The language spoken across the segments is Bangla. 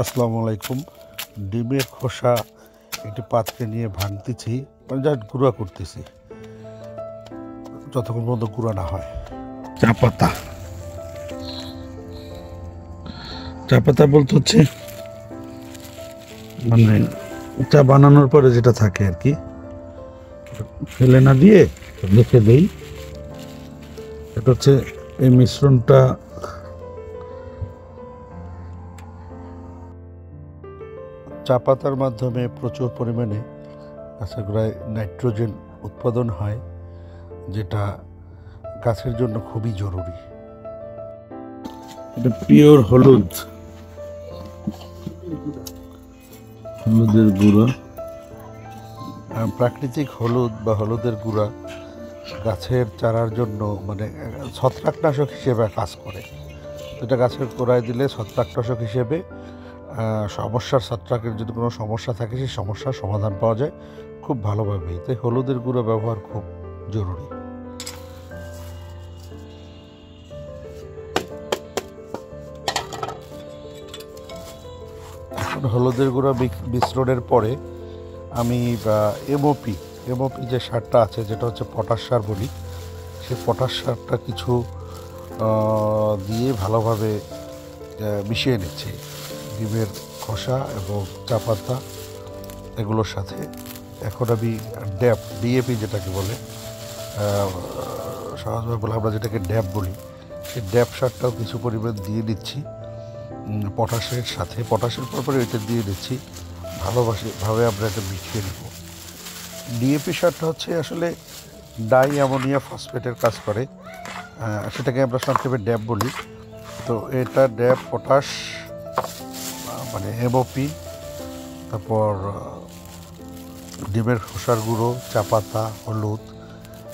আসসালামু আলাইকুম। ডিমের খোসা একটি পাত্রে নিয়ে ভাঙতেছি, মানে জাস্ট গুঁড়া করতেছি যতক্ষণ পর্যন্ত গুঁড়া না হয়। চা পাতা বলতে হচ্ছে মানে চা বানানোর পরে যেটা থাকে আর কি, ফেলে না দিয়ে রেখে দেই। এটা হচ্ছে এই মিশ্রণটা চা পাতার মাধ্যমে প্রচুর পরিমাণে গাছের গোড়ায় নাইট্রোজেন উৎপাদন হয়, যেটা গাছের জন্য খুবই জরুরি। এটা পিওর হলুদের গুঁড়া, প্রাকৃতিক হলুদ বা হলুদের গুঁড়া গাছের চারার জন্য মানে ছত্রাকনাশক হিসেবে কাজ করে। এটা গাছের গোড়ায় দিলে ছত্রাকনাশক হিসেবে ছত্রাকের যদি কোনো সমস্যা থাকে সেই সমস্যার সমাধান পাওয়া যায় খুব ভালোভাবেই। তাই হলুদের গুঁড়ো ব্যবহার খুব জরুরি। হলুদের গুঁড়ো মিশ্রণের পরে আমি এমওপি যে সারটা আছে, যেটা হচ্ছে পটাশ সার বলি, সেই পটাশ সারটা কিছু দিয়ে ভালোভাবে মিশিয়ে নিচ্ছি ডিমের খোসা এবং চা পাতা এগুলোর সাথে। এখন আমি ডিএপি যেটাকে বলে, সহজভাবে বলে আমরা যেটাকে ড্যাপ বলি, সেই ড্যাপ সারটাও কিছু পরিমাণ দিয়ে দিচ্ছি পটাশের সাথে। পটাশের পরে এটা দিয়ে দিচ্ছি ভাবে আমরা এটা মিশিয়ে নেব। ডিএপি সারটা হচ্ছে আসলে ডাই অ্যামোনিয়া ফসফেটের কাজ করে, সেটাকে আমরা সংক্ষেপে ড্যাপ বলি। তো এটা ড্যাপ, পটাশ মানে এমওপি, তারপর ডিমের খোসার গুঁড়ো, চা পাতা, হলুদ,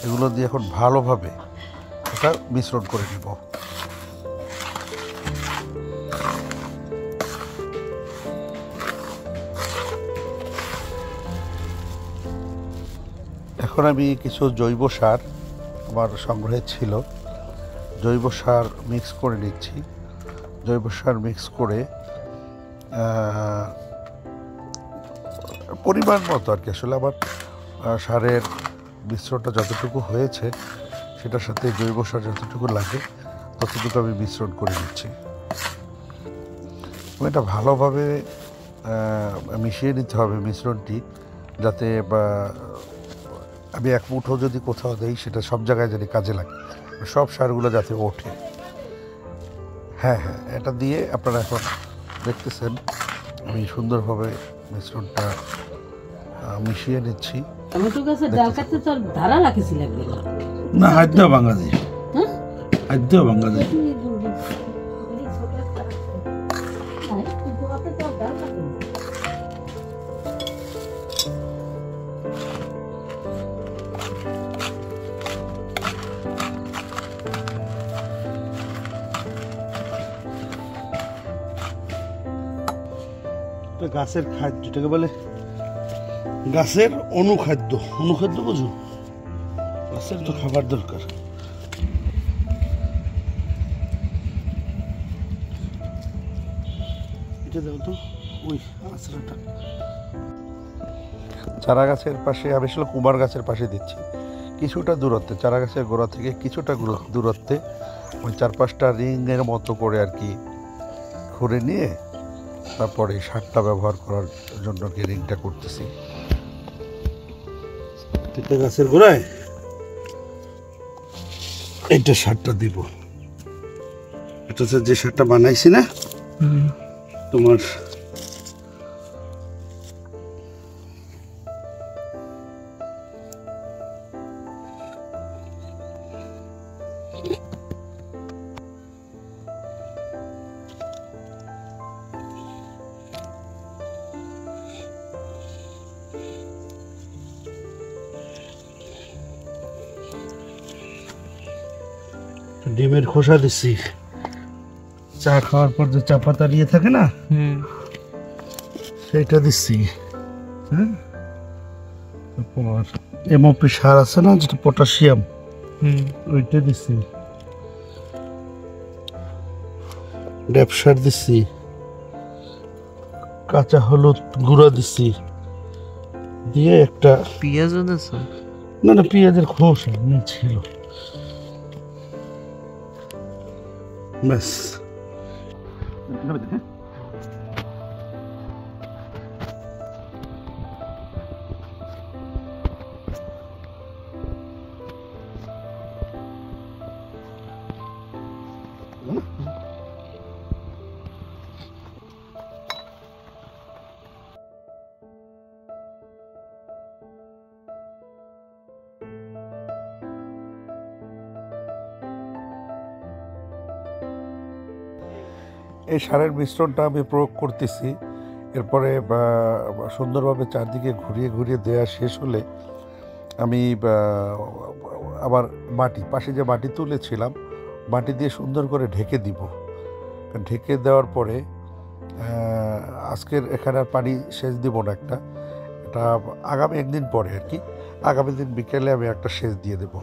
এগুলো দিয়ে এখন ভালোভাবে এটা মিশ্রণ করে নিব। এখন আমি কিছু জৈব সার আমার সংগ্রহে ছিল, জৈব সার মিক্স করে নিচ্ছি। জৈব সার মিক্স করে পরিমাণ মতো আর কি, আসলে আমার সারের মিশ্রণটা যতটুকু হয়েছে সেটার সাথে জৈব সার যতটুকু লাগে ততটুকু আমি মিশ্রণ করে নিচ্ছি। এটা ভালোভাবে মিশিয়ে নিতে হবে মিশ্রণটি, যাতে আমি এক মুঠো যদি কোথাও দেই সেটা সব জায়গায় জানি কাজে লাগে, সব সারগুলো যাতে ওঠে। হ্যাঁ, এটা দিয়ে আপনারা এখন দেখতেছেন আমি সুন্দরভাবে মিশ্রণটা মিশিয়ে নিচ্ছি। না, হাত ভাঙা যায়, হাত ভাঙা যায়। গাছের খাদ্য, যেটাকে বলে গাছের অনুখাদ্য বুঝো, গাছের তো খাবার দরকার। এটা দাও তো, ওই আশ্রয়টা চারা গাছের পাশে, আমি আসলে কুমার গাছের পাশে দিচ্ছি কিছুটা দূরত্বে, চারা গাছের গোড়া থেকে কিছুটা দূরত্বে, ওই 4-5টা রিংয়ের মতো করে আর কি ঘুরে নিয়ে তারপরে সারটা ব্যবহার করার জন্য রিংটা করতেছি। গাছের গোড়ায় এইটা সারটা দিব। এটা হচ্ছে যে সারটা বানাইছি না তোমার, ডিমের খোসা দিচ্ছি, চা খাওয়ার পর যে চা পাতা নিয়ে থাকে না সেটা দিচ্ছি। হ্যাঁ, তারপর এমওপি সার আছে না, যেটা পটাশিয়াম, ওইটা দিচ্ছি। ড্যাপ সার দিচ্ছি, কাঁচা হলুদ গুঁড়া দিচ্ছি, দিয়ে একটা পেঁয়াজও দিছো? না না, পেঁয়াজের খোসা এমনি ছিল, ব্যাস। এই সারের মিশ্রণটা আমি প্রয়োগ করতেছি। এরপরে সুন্দরভাবে চারদিকে ঘুরিয়ে ঘুরিয়ে দেওয়া শেষ হলে আমি আবার পাশে যে মাটি তুলেছিলাম, মাটি দিয়ে সুন্দর করে ঢেকে দিব। ঢেকে দেওয়ার পরে আজকের এখানে আর পানি সেচ দিব না, এটা আগামী একদিন পরে আর কি, আগামী দিন বিকেলে আমি একটা সেচ দিয়ে দেব।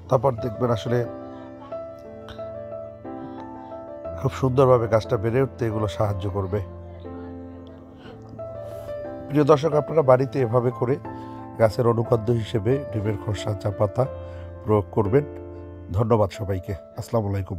তারপর দেখবেন আসলে খুব সুন্দরভাবে গাছটা বেড়ে উঠতে এগুলো সাহায্য করবে। প্রিয় দর্শক, আপনারা বাড়িতে এভাবে করে গাছের অনুখাদ্য হিসেবে ডিমের খোসা, চা পাতা প্রয়োগ করবেন। ধন্যবাদ সবাইকে। আসসালামু আলাইকুম।